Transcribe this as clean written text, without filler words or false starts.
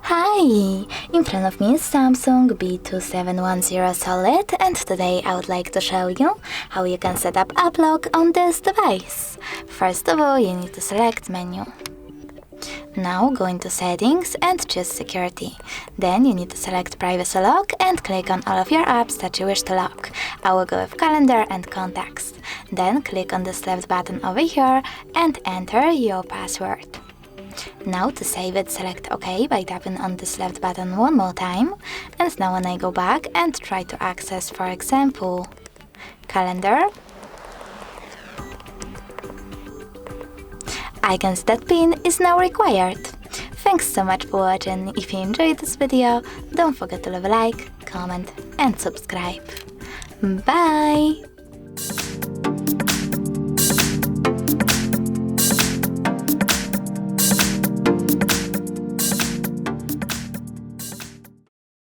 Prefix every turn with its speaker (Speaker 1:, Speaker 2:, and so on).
Speaker 1: Hi! In front of me is Samsung B2710 Solid, and today I would like to show you how you can set up app lock on this device. First of all, you need to select menu. Now go into settings and choose security. Then you need to select privacy lock and click on all of your apps that you wish to lock. I will go with calendar and contacts. Then click on this left button over here and enter your password. Now to save it, select OK by tapping on this left button one more time. And now when I go back and try to access, for example, calendar, I can see that PIN is now required. Thanks so much for watching. If you enjoyed this video, don't forget to leave a like, comment and subscribe. Bye!